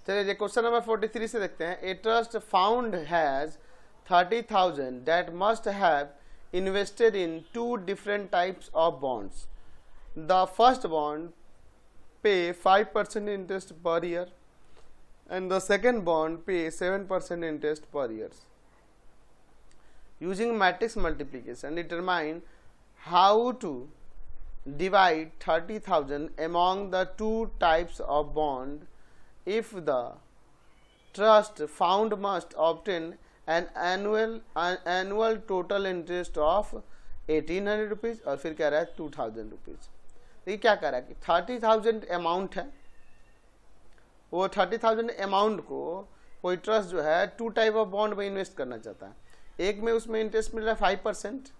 चलिए question number 43 से देखते हैं। A trust found has 30,000 that must have invested in two different types of bonds. The first bond pay 5% interest per year and the second bond pay 7% interest per year. Using matrix multiplication, determine how to divide 30,000 among the two types of bond if the trust found must obtain an annual total interest of 1800 rupees और फिर कह रहा है 2000 rupees. ये क्या कह रहा है कि 30,000 अमाउंट है, वो 30,000 अमाउंट को कोई ट्रस्ट जो है टू टाइप ऑफ बॉन्ड में इन्वेस्ट करना चाहता है। एक में उसमें इंटरेस्ट मिल रहा है 5%,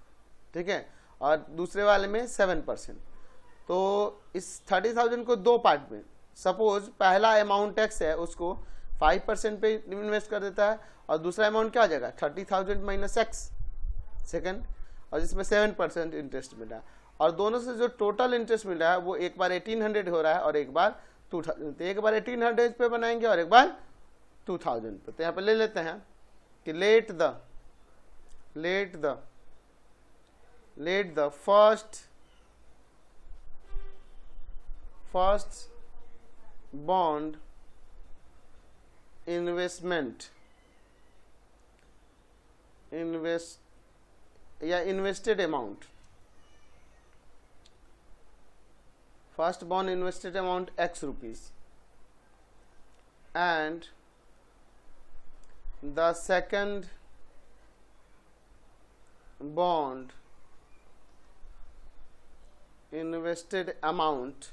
ठीक है, और दूसरे वाले में 7%। तो इस 30,000 को दो पार्ट में, सपोज पहला अमाउंट एक्स है उसको 5% पे इन्वेस्ट कर देता है और दूसरा अमाउंट क्या हो जाएगा 30,000 माइनस एक्स सेकेंड, और जिसमें 7% इंटरेस्ट मिल रहा है, और दोनों से जो टोटल इंटरेस्ट मिल रहा है वो एक बार 1800 हो रहा है और एक बार 2000। तो एक बार 1800 पे बनाएंगे और एक बार 2000 पे। तो यहाँ पे ले लेते हैं कि let the first bond invested amount, first bond invested amount x rupees and the second bond invested amount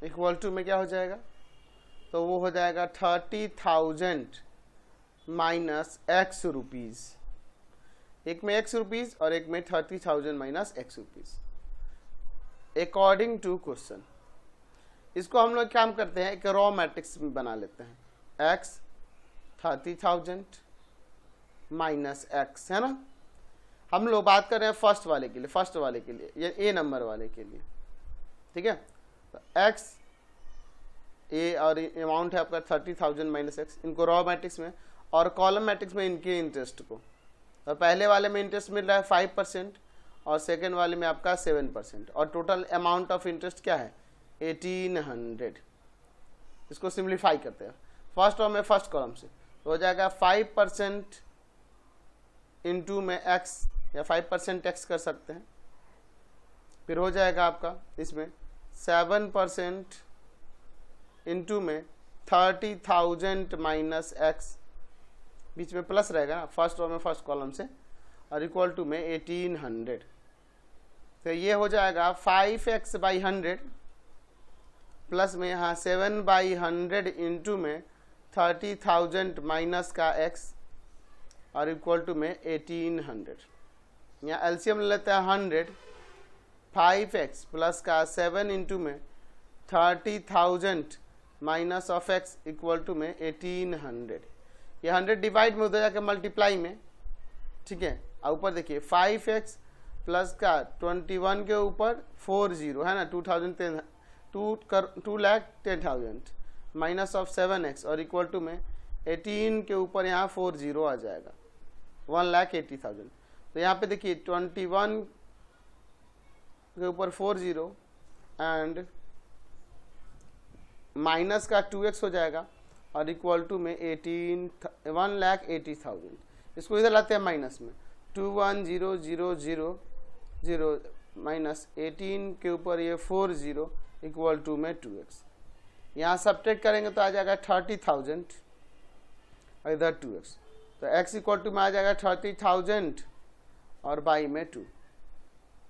equal to में क्या हो जाएगा, तो वो हो जाएगा 30,000 माइनस एक्स रुपीज़। एक में एक्स रुपीज़ और एक में 30,000 minus x rupees according to question. इसको हम लोग काम करते हैं एक रॉ मैट्रिक्स में बना लेते हैं, एक्स 30,000 माइनस एक्स, है ना। हम लोग बात कर रहे हैं फर्स्ट वाले के लिए, या ए नंबर वाले के लिए, ठीक है। तो एक्स ए और अमाउंट है आपका 30,000 माइनस एक्स, इनको रॉ मैट्रिक्स में और कॉलम मैट्रिक्स में इनके इंटरेस्ट को, और पहले वाले में इंटरेस्ट मिल रहा है 5% और सेकेंड वाले में आपका 7%, और टोटल अमाउंट ऑफ इंटरेस्ट क्या है 1800। इसको सिंप्लीफाई करते हैं फर्स्ट और में फर्स्ट कॉलम से, तो हो जाएगा 5% इंटू में एक्स, या 5% एक्स कर सकते हैं, फिर हो जाएगा आपका इसमें 7% इंटू में 30,000 माइनस एक्स, बीच में प्लस रहेगा ना फर्स्ट और में फर्स्ट कॉलम से, और इक्वल टू में 1800। तो ये हो जाएगा 5x बाई 100 प्लस में यहाँ 7 बाई 100 इंटू में 30,000 माइनस का x और इक्वल टू में 1800। यहाँ एलसीएम ले लेते हैं 100, 5x प्लस का 7 इंटू में 30,000 minus of x equal to में 1800। ये 100 डिवाइड में उधर जाकर मल्टीप्लाई में, ठीक है। और ऊपर देखिए 5x प्लस का 21 के ऊपर 40 है ना, 2,10,000 माइनस ऑफ 7x और इक्वल टू में 18 के ऊपर यहाँ 40 आ जाएगा 1,80,000। तो यहाँ पे देखिए 21 के ऊपर 40 एंड माइनस का 2x हो जाएगा और इक्वल टू में 1,80,000। इसको इधर लाते हैं माइनस में, 21,0,0,0 माइनस 18 के ऊपर ये 40 इक्वल टू में 2x। यहाँ सब्ट्रैक्ट करेंगे तो आ जाएगा 30,000 और इधर 2x, तो x इक्वल टू में आ जाएगा 30,000 और बाई में 2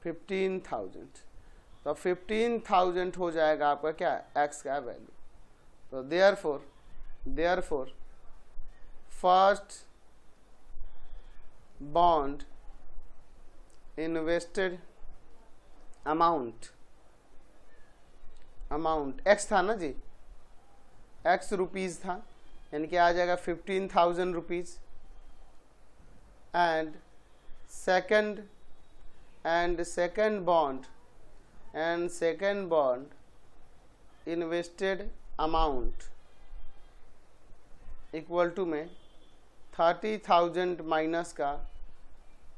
15,000। तो 15,000 हो जाएगा आपका क्या x का वैल्यू। तो therefore first bond invested amount x था ना जी, x रुपीज़ था, यानी कि आ जाएगा 15,000 rupees, and second bond invested amount equal to में 30,000 माइनस का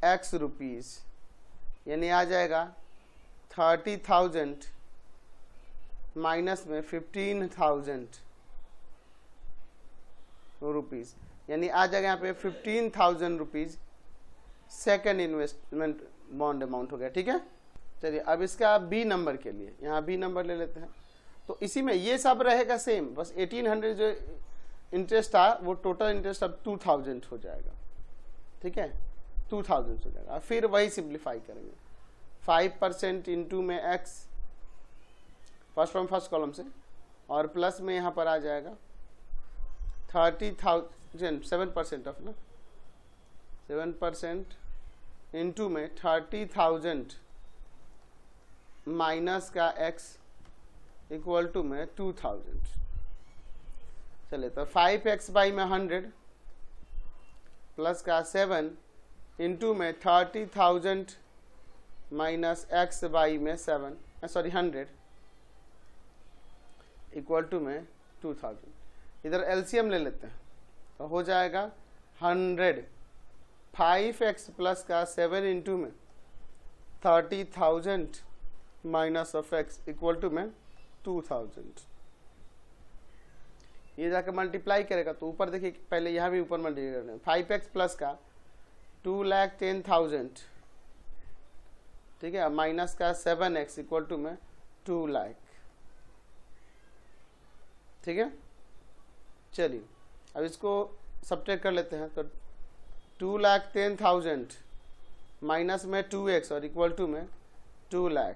x रुपीज़, यानी आ जाएगा 30,000 माइनस में 15,000 रुपीज़, यानी आ जाएगा यहाँ पे 15,000 rupees second investment bond amount हो गया। ठीक है, चलिए अब इसका बी नंबर के लिए यहाँ बी नंबर ले लेते हैं। तो इसी में ये सब रहेगा सेम, बस 1800 जो इंटरेस्ट था वो टोटल इंटरेस्ट अब 2000 हो जाएगा। ठीक है, 2000 हो जाएगा। फिर वही सिंप्लीफाई करेंगे, 5% इंटू में x first from first column से, और प्लस में यहाँ पर आ जाएगा 30,000 7% ऑफ ना 7% इंटू में 30,000 माइनस का x इक्वल टू में 2000। चलिए तो 5x बाई में 100 प्लस का 7 इंटू में 30,000 माइनस x बाई में 100 इक्वल टू में 2000। इधर एलसीएम ले लेते हैं तो हो जाएगा 100 5x प्लस का 7 इंटू में 30,000 minus of x equal to में 2000। ये जाकर मल्टीप्लाई करेगा तो ऊपर देखिए पहले यहाँ भी ऊपर मल्टीप्लाई करना है। 5x प्लस का 2,10,000, ठीक है, माइनस का 7x इक्वल टू में 2 लाख। ठीक है, चलिए अब इसको सब्ट्रैक्ट कर लेते हैं। तो 2,10,000 माइनस में 2x और इक्वल टू में 2 लाख।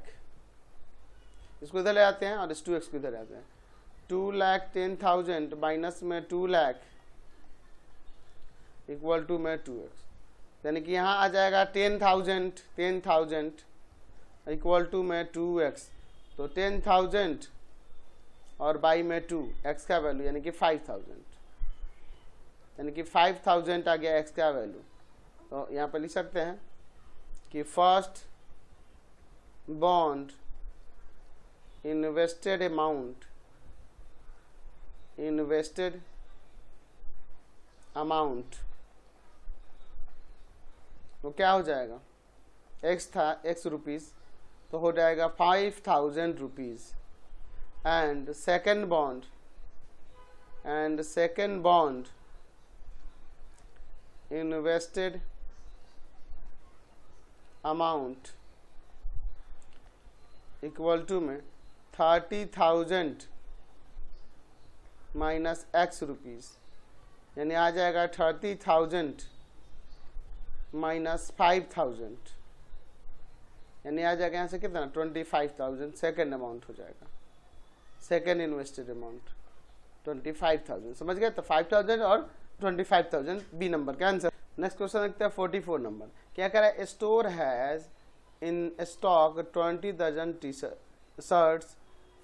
इसको इधर ले आते हैं और इस 2x को इधर ले आते हैं। 2,10,000 माइनस में 2 लाख इक्वल टू में 2x, यानी कि यहाँ आ जाएगा 10,000 इक्वल टू में 2x। तो 10,000 और बाई में 2 x का वैल्यू यानी कि 5,000, यानी कि 5,000 आ गया x का वैल्यू। तो यहाँ पर लिख सकते हैं कि फर्स्ट बॉन्ड इन्वेस्टेड अमाउंट वो क्या हो जाएगा, x था x रुपीज़ तो हो जाएगा 5,000 rupees. And second bond invested amount equal to में 30,000 माइनस x रुपीज़, यानी आ जाएगा 30,000 माइनस 5,000, यानी आ जाएगा यहाँ से कितना 25,000 सेकेंड अमाउंट हो जाएगा। सेकेंड इन्वेस्टेड अमाउंट 25,000, समझ गए। तो 5,000 और 25,000 बी नंबर का आंसर। नेक्स्ट क्वेश्चन देखते हैं 44 नंबर। क्या कह रहा है, store has in stock 20 dozen T shirts,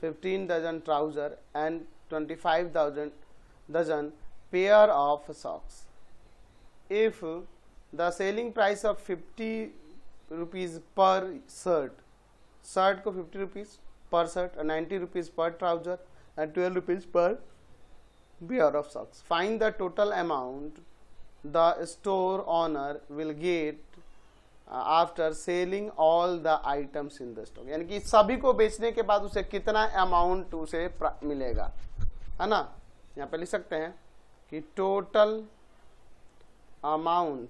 15 dozen trouser and 25 dozen pair of socks. If the selling price of 50 rupees per shirt को 50 rupees per shirt, 90 rupees per trouser and 12 rupees per pair of socks. Find the total amount the store owner will get after selling all the items in the stock. यानी कि सभी को बेचने के बाद उसे कितना अमाउंट उसे मिलेगा, है ना। यहाँ पे लिख सकते हैं कि total amount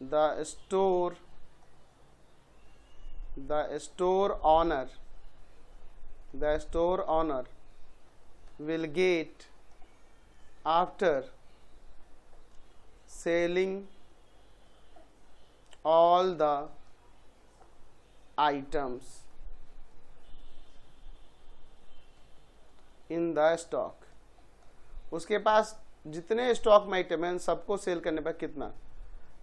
the store owner will get after selling all the items in the stock. उसके पास जितने स्टॉक में आइटम हैं सबको सेल करने पर कितना।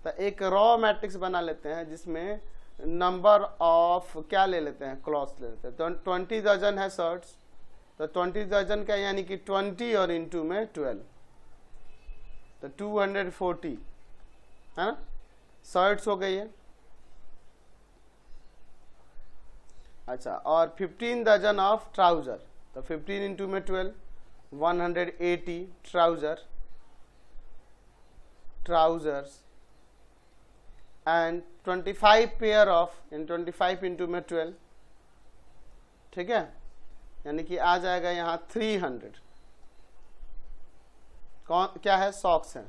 तो एक रॉ मैट्रिक्स बना लेते हैं जिसमें नंबर ऑफ क्या ले लेते हैं, क्लॉथ्स ले लेते हैं। तो 20 डजन है शर्ट्स, तो 20 डजन का यानी कि 20 और इंटू में 12, तो 240 है ना, शर्ट्स हो गई है। अच्छा, और 15 डजन ऑफ ट्राउजर, तो 15 इंटू में 12, 180 trousers and 25 pair of, in 25 into में 12, ठीक है, यानी कि आ जाएगा यहाँ 300। कौन क्या है, सॉक्स है।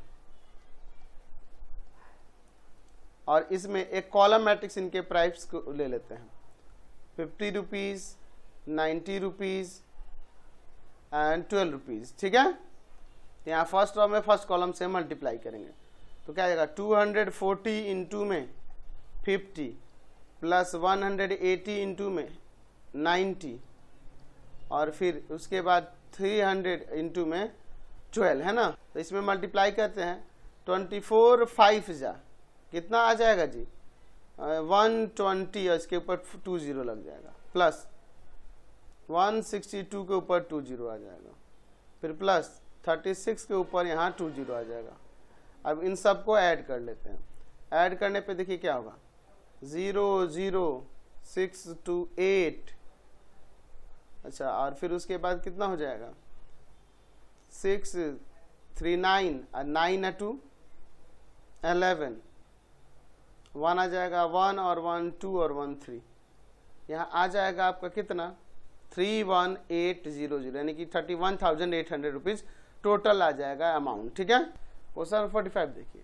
और इसमें एक कॉलम मैट्रिक्स इनके प्राइस को ले लेते हैं, 50 रुपीज, 90 रुपीज एंड 12 रुपीज, ठीक है। यहाँ फर्स्ट रो में फर्स्ट कॉलम से मल्टीप्लाई करेंगे, तो क्या आएगा 240 इंटू में 50 प्लस 180 इंटू में 90 और फिर उसके बाद 300 इंटू में 12, है ना। तो इसमें मल्टीप्लाई करते हैं, 24 5 जा कितना आ जाएगा जी, 120 और इसके ऊपर 20 लग जाएगा, प्लस 162 के ऊपर 20 आ जाएगा, फिर प्लस 36 के ऊपर यहाँ 20 आ जाएगा। अब इन सबको ऐड कर लेते हैं, ऐड करने पे देखिए क्या होगा, 0 0 6 2 8, अच्छा, और फिर उसके बाद कितना हो जाएगा, 6 3 9 और 9 2 11, 1 आ जाएगा, 1 और 1 2 और 1 3, यहाँ आ जाएगा आपका कितना 31800, यानी कि 31,800 रुपीज टोटल आ जाएगा अमाउंट, ठीक है। क्वेश्चन 45 देखिए,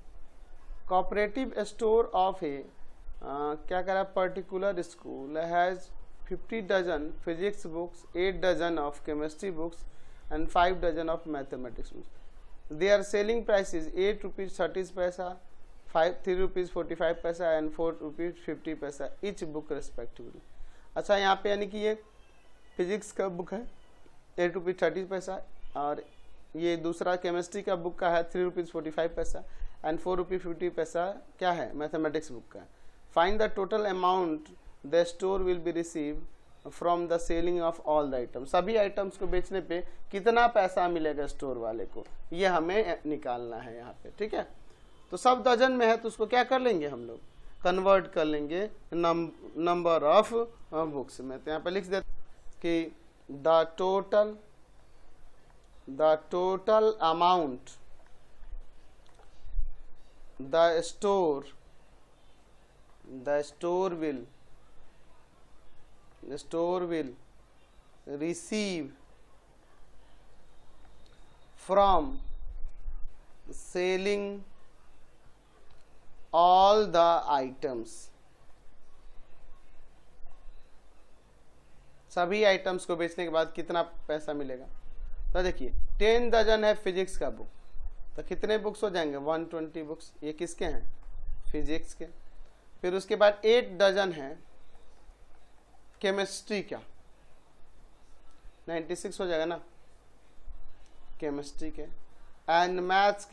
कोऑपरेटिव स्टोर ऑफ ए क्या कह रहा है, particular school has 50 dozen physics books, 8 dozen of chemistry books and 5 dozen of mathematics books. Their selling price is 8 rupees 30 paisa, 3 rupees 45 पैसा एंड 4 रुपीज 50 पैसा ईच बुक रेस्पेक्टिवली। अच्छा, यहाँ पे यानी कि ये फिजिक्स का बुक है 8 रुपीज 30 पैसा, और ये दूसरा केमिस्ट्री का बुक का है 3 रुपीज 45 पैसा एंड 4 रुपीज 50 पैसा क्या है, मैथमेटिक्स बुक का है। Find the total amount the store will be receive from the selling of all the item. सभी आइटम्स को बेचने पे कितना पैसा मिलेगा स्टोर वाले को, ये हमें निकालना है यहाँ पे, ठीक है। तो सब डजन में है तो उसको क्या कर लेंगे हम लोग, कन्वर्ट कर लेंगे नंबर ऑफ बुक्स में। तो यहाँ पे लिख देते कि the total amount the store will receive from selling all the items। सभी आइटम्स को बेचने के बाद कितना पैसा मिलेगा, तो देखिए 10 डजन है फिजिक्स का बुक, तो कितने बुक्स हो जाएंगे 120 बुक्स, ये किसके हैं, फिजिक्स के। फिर उसके बाद 8 डजन है केमिस्ट्री का, 96 हो जाएगा ना केमिस्ट्री के, एंड मैथ्स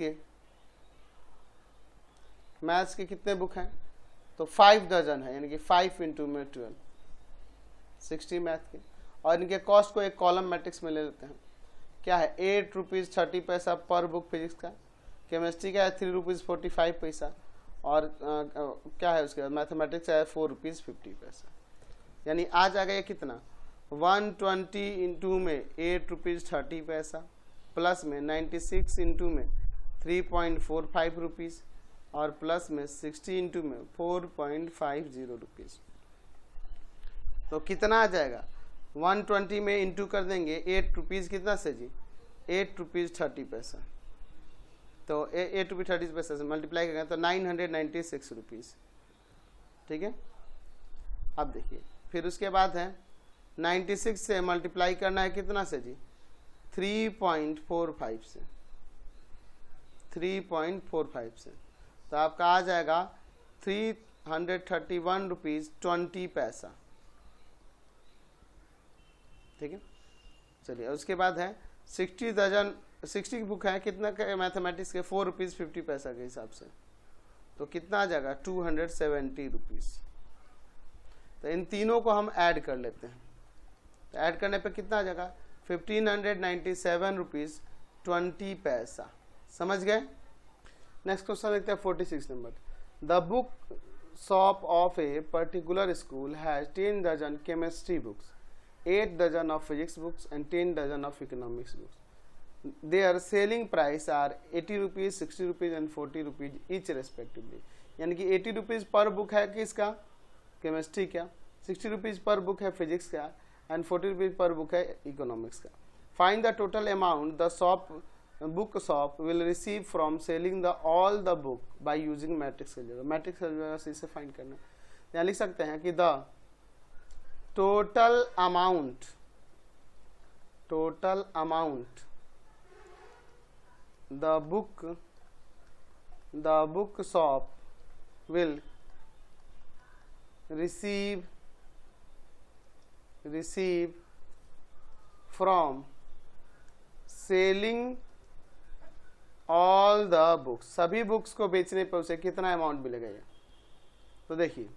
के कितने बुक हैं, तो 5 डजन है, यानी कि 5 इंटू में 12 60 मैथ के। और इनके कॉस्ट को एक कॉलम मैट्रिक्स में ले लेते हैं, क्या है 8 रुपीज 30 पैसा पर बुक फिजिक्स का, केमिस्ट्री का है 3 रुपीज 45 पैसा, और क्या है उसके बाद मैथमेटिक्स है 4 रुपीज 50 पैसा, यानी आ जाएगा ये कितना 120 इंटू में 8 रुपीज 30 पैसा प्लस में 96 इंटू में 3.45 रुपीज और प्लस में 60 इंटू में 4.50 रुपीज। तो कितना आ जाएगा 120 में इंटू कर देंगे 8 रुपीज कितना से जी 8 रुपीज 30 पैसा, तो 8 रुपीज 30 पैसा से मल्टीप्लाई करेंगे तो 996 रुपीज, ठीक है। अब देखिए फिर उसके बाद है 96 से मल्टीप्लाई करना है कितना से जी 3.45 से, 3.45 से, तो आपका आ जाएगा 331 रुपीज 20 पैसा, ठीक है। चलिए उसके बाद है 60 बुक है कितना का मैथमेटिक्स के 4 रुपीज 50 पैसा के हिसाब से, तो कितना आ जाएगा 270 रुपीज। तो इन तीनों को हम ऐड कर लेते हैं, तो ऐड करने पे कितना आ जाएगा 1597 रुपीज 20 पैसा, समझ गए। नेक्स्ट क्वेश्चन देखते हैं 46 number, the book shop of a particular school has 10 dozen chemistry books, 8 dozen of physics books and 10 dozen of economics books. Their selling price are 80 rupees, 60 rupees and 40 rupees each respectively. यानी कि 80 rupees पर book है किसका, chemistry का, 60 rupees पर book है physics का and 40 rupees पर बुक है इकोनॉमिक्स का. Find the total amount the shop book shop will receive from selling the all the book by using matrix algebra. Matrix algebra से इसे फाइंड करना. यहाँ लिख सकते हैं कि the total amount the book shop will receive from selling all the books, सभी books को बेचने पर उसे कितना अमाउंट मिलेगा. ये तो देखिए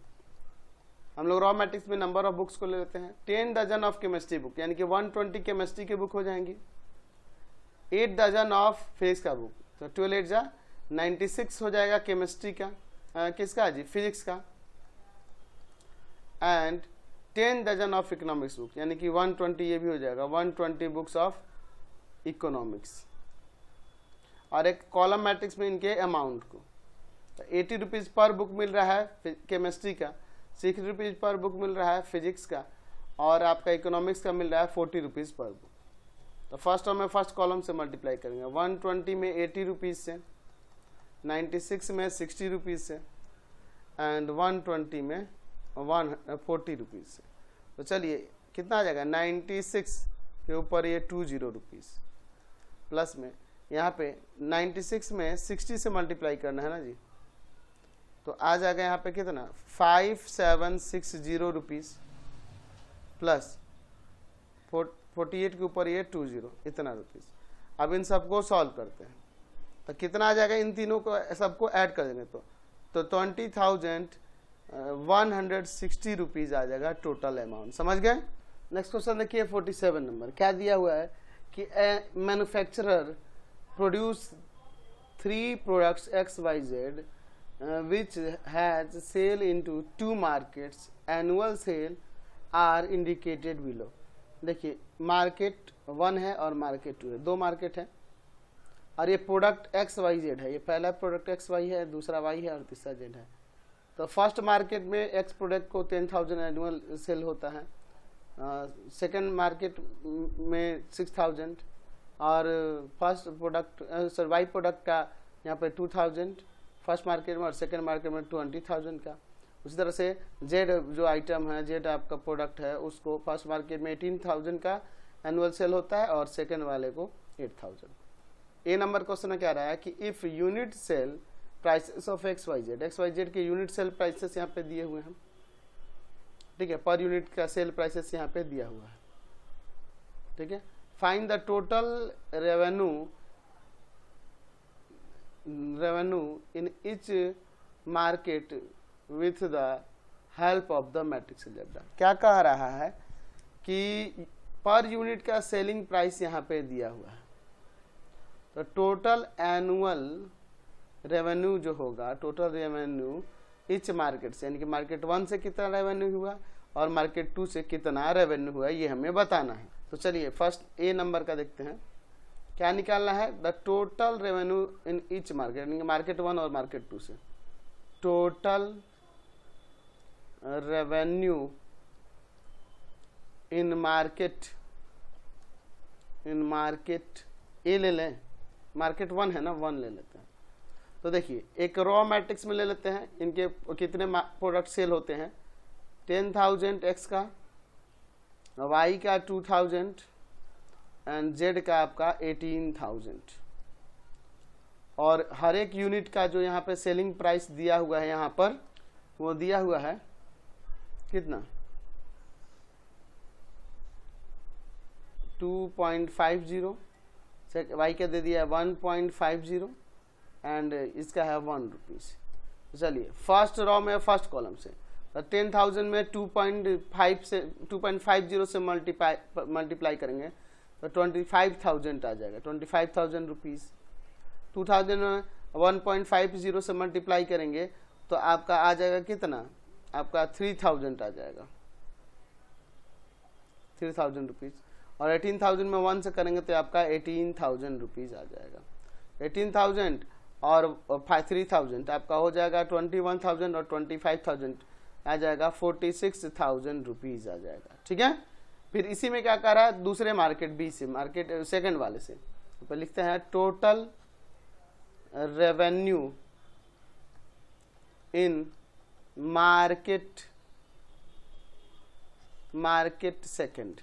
हम लोग रॉ मैट्रिक्स में नंबर ऑफ बुक्स को ले लेते हैं. 10 डजन ऑफ केमिस्ट्री बुक यानी कि 120 केमिस्ट्री की बुक हो जाएंगी. 8 डजन ऑफ फिजिक्स का बुक, तो 12 8 जा 96 हो जाएगा केमिस्ट्री का, किसका जी, फिजिक्स का. And 10 dozen of economics book यानी कि 120 ये भी हो जाएगा, 120 बुक्स ऑफ इकोनॉमिक्स. और एक कॉलम मैट्रिक्स में इनके अमाउंट को, तो 80 रुपीज़ पर बुक मिल रहा है केमिस्ट्री का, 60 रुपीज़ पर बुक मिल रहा है फिजिक्स का, और आपका इकोनॉमिक्स का मिल रहा है 40 रुपीज़ पर बुक. तो फर्स्ट और में फर्स्ट कॉलम से मल्टीप्लाई करेंगे. 120 में 80 रुपीज़ से, 96 में 60 रुपीज़ से एंड 120 में 40 रुपीज़ से. तो चलिए कितना आ जाएगा, 96 के ऊपर ये 20 रुपीज़ प्लस में यहाँ पे 96 में 60 से मल्टीप्लाई करना है ना जी, तो आ जाएगा यहाँ पे कितना 5760 रुपीज़ प्लस 48 के ऊपर ये 20 इतना रुपीज़. अब इन सबको सॉल्व करते हैं तो कितना आ जाएगा, इन तीनों को सबको ऐड कर देंगे तो 20,160 रुपीज़ आ जाएगा टोटल अमाउंट. समझ गए. नेक्स्ट क्वेश्चन देखिए 47 नंबर. क्या दिया हुआ है कि manufacturer produce 3 products XYZ which has sale into 2 markets. Annual sale are indicated below. देखिए मार्केट 1 है और मार्केट 2 है, 2 मार्केट है और ये प्रोडक्ट XYZ है. ये पहला प्रोडक्ट XY है, दूसरा Y है और तीसरा Z है. तो फर्स्ट मार्केट में X प्रोडक्ट को 10,000 एनुअल सेल होता है, सेकेंड मार्केट में 6,000 और फर्स्ट प्रोडक्ट वाई प्रोडक्ट का यहाँ पे 2,000 फर्स्ट मार्केट में और सेकेंड मार्केट में 20,000 का. उसी तरह से जेड जो आइटम है, जेड आपका प्रोडक्ट है, उसको फर्स्ट मार्केट में 18,000 का एनुअल सेल होता है और सेकेंड वाले को 8,000. ए नंबर क्वेश्चन क्या रहा है कि if unit sale prices of XYZ के यूनिट सेल प्राइसेस यहाँ पे दिए हुए हैं. ठीक है, पर यूनिट का सेल प्राइसेस यहाँ पे दिया हुआ है. ठीक है. Find the total revenue in each market with the help of the matrix algebra. क्या कह रहा है कि पर यूनिट का सेलिंग प्राइस यहाँ पे दिया हुआ है, तो टोटल एनुअल रेवेन्यू जो होगा, टोटल रेवेन्यू इच मार्केट से, यानी कि मार्केट 1 से कितना रेवेन्यू हुआ और मार्केट 2 से कितना रेवेन्यू हुआ, ये हमें बताना है. तो चलिए फर्स्ट ए नंबर का देखते हैं. क्या निकालना है, the total revenue in each market, यानी मार्केट 1 और मार्केट 2 से. टोटल रेवेन्यू इन मार्केट ए ले लें, मार्केट 1 है ना, 1 ले लेते हैं. तो देखिए एक रॉ मैट्रिक्स में ले लेते हैं, इनके कितने प्रोडक्ट सेल होते हैं. 10,000 एक्स का, वाई का 2,000 एंड जेड का आपका 18,000. और हर एक यूनिट का जो यहाँ पे सेलिंग प्राइस दिया हुआ है, यहाँ पर वो दिया हुआ है कितना, 2.50. वाई का दे दिया है 1.50 एंड इसका है 1 रुपीज़. चलिए फर्स्ट रॉ में फर्स्ट कॉलम से 10,000 में 2.50 से मल्टीप्लाई करेंगे तो 25,000 आ जाएगा, 25,000 रुपीज़. 2,000 में 1.50 से मल्टीप्लाई करेंगे तो आपका आ जाएगा कितना, आपका 3000 आ जाएगा, 3000 रुपीज़। और 18,000 में 1 से करेंगे तो आपका 18,000 रुपीज़ आ जाएगा। 18,000 और 3,000 आपका हो जाएगा 21,000 और 25,000 आ जाएगा 46,000 रुपीज़ आ जाएगा। ठीक है, फिर इसी में क्या कर रहा है, दूसरे मार्केट बी से, मार्केट सेकंड वाले से, तो लिखते हैं total revenue in market second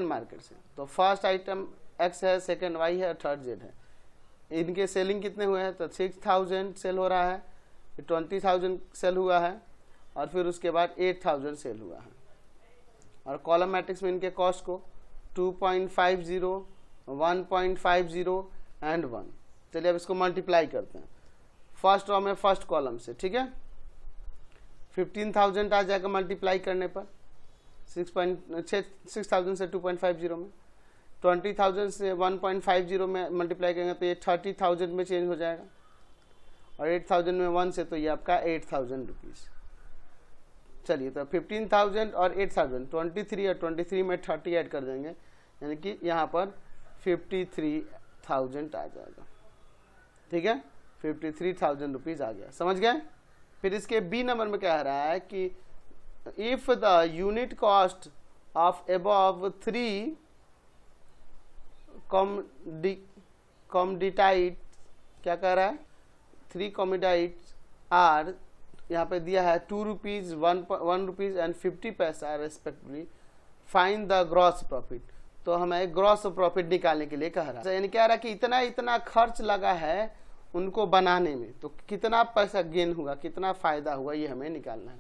market से। तो फर्स्ट आइटम एक्स है, सेकंड वाई है और थर्ड जेड है। इनके सेलिंग कितने हुए हैं, तो 6,000 सेल हो रहा है, 20,000 सेल हुआ है और फिर उसके बाद 8,000 सेल हुआ है। और कॉलम मैट्रिक्स में इनके कॉस्ट को 2.50, 1.50 एंड 1। चलिए अब इसको मल्टीप्लाई करते हैं फर्स्ट रो में फर्स्ट कॉलम से। ठीक है, 15,000 आ जाएगा मल्टीप्लाई करने पर 6,000 से 2.50 में, 20,000 से 1.50 में मल्टीप्लाई करेंगे तो ये 30,000 में चेंज हो जाएगा, और 8,000 में 1 से तो ये आपका 8,000 रुपीज़। चलिए तो 15,000 और 8,000, 23 और 23 में 30 ऐड कर देंगे, यानी कि यहाँ पर 53,000 आ जाएगा। ठीक है, 53,000 रुपीज़ आ गया, समझ गए। फिर इसके बी नंबर में क्या आ रहा है कि if the unit cost of above 3 कॉमोडिटाइट, क्या कह रहा है, 3 कॉमोडिटाइट आर, यहाँ पे दिया है 2 रुपीज़, 1 रुपीज़ एंड 50 पैसा respectively, find the gross profit. तो हमें ग्रॉस प्रॉफिट निकालने के लिए कह रहा है, यानी क्या रहा कि इतना खर्च लगा है उनको बनाने में, तो कितना पैसा गेन हुआ, कितना फायदा हुआ, ये हमें निकालना है।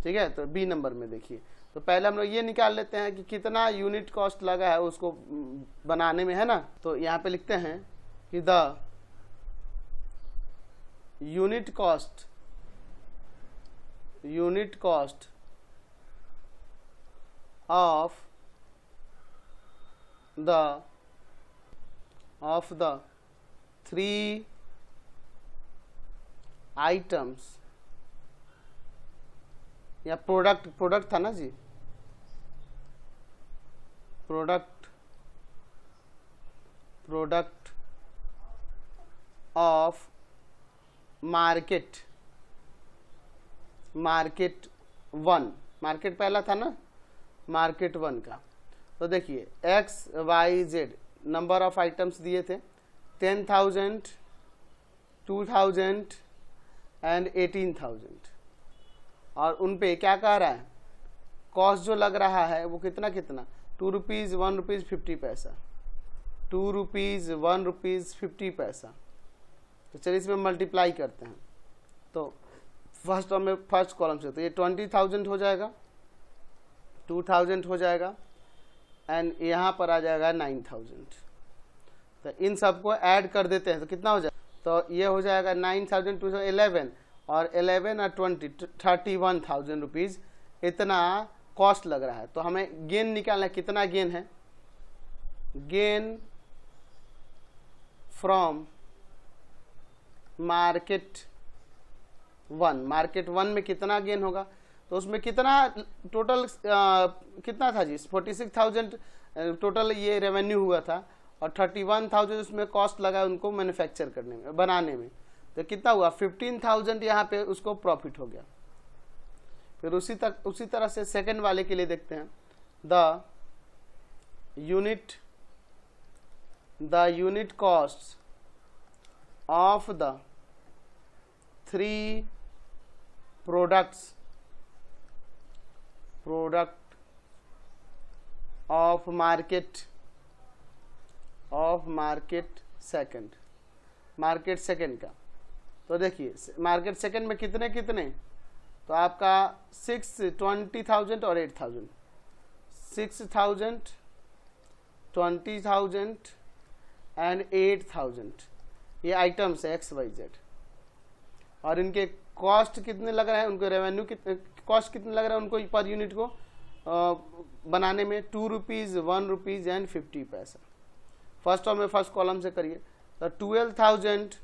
ठीक है, तो बी नंबर में देखिए, तो पहले हम लोग ये निकाल लेते हैं कि कितना यूनिट कॉस्ट लगा है उसको बनाने में, है ना। तो यहाँ पे लिखते हैं कि the unit cost of the 3 items, या प्रोडक्ट था ना जी, प्रोडक्ट ऑफ मार्केट 1, मार्केट पहला था ना, मार्केट 1 का। तो देखिए X Y Z number of items दिए थे 10,000, 2,000 एंड 18,000, और उन पे क्या कह रहा है, कॉस्ट जो लग रहा है वो कितना 2 रुपीज़, 1 रुपीज़ 50 पैसा, 2 रुपीज़, 1 रुपीज़ 50 पैसा। तो चलिए इसमें मल्टीप्लाई करते हैं, तो फर्स्ट कॉलम से तो ये 20,000 हो जाएगा, 2,000 हो जाएगा एंड यहाँ पर आ जाएगा 9,000। तो इन सबको ऐड कर देते हैं तो कितना हो जाएगा, तो ये हो जाएगा 9,000, 2,011 और 11 और 20, 31,000 रुपीज़ इतना कॉस्ट लग रहा है। तो हमें गेन निकालना है, कितना गेन है, गेन फ्रॉम मार्केट 1 में कितना गेन होगा, तो उसमें कितना टोटल कितना था जी, 46,000 टोटल ये रेवेन्यू हुआ था, और 31,000 उसमें कॉस्ट लगा उनको मैन्युफैक्चर करने में, बनाने में। तो कितना हुआ, 15,000 यहाँ पे उसको प्रॉफिट हो गया। फिर उसी तरह से सेकंड वाले के लिए देखते हैं, the unit cost of the 3 product of market second का। तो देखिए मार्केट सेकंड में कितने, तो आपका 20,000 और 8,000, 6,000, 20,000 एंड 8,000 ये आइटम्स है एक्स वाई जेड, और इनके कॉस्ट कितने लग रहे हैं, उनको रेवेन्यू कॉस्ट कितने लग रहा है उनको पर यूनिट को बनाने में, 2 रुपीज़, 1 रुपीज़ एंड 50 पैसा। फर्स्ट कॉलम से करिए, तो 12,000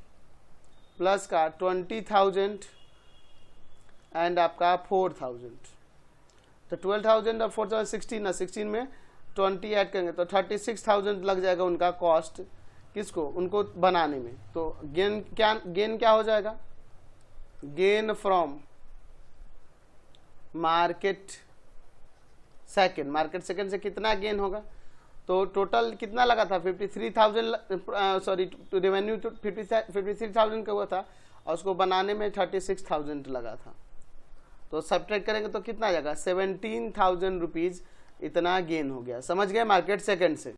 प्लस का 20,000 एंड आपका 4,000, तो 12,000 और 4,000 16 ना, 16 में 20 ऐड करेंगे तो 36,000 लग जाएगा उनका कॉस्ट, किसको, उनको बनाने में। तो गेन क्या हो जाएगा, गेन फ्रॉम मार्केट सेकंड से कितना गेन होगा, तो टोटल कितना लगा था 53,000, सॉरी रेवेन्यू तो 53,000 का हुआ था और उसको बनाने में 36,000 लगा था, तो सब्ट्रैक्ट करेंगे तो कितना आ जाएगा 17,000 रुपीज़ इतना गेन हो गया। समझ गए मार्केट सेकंड से।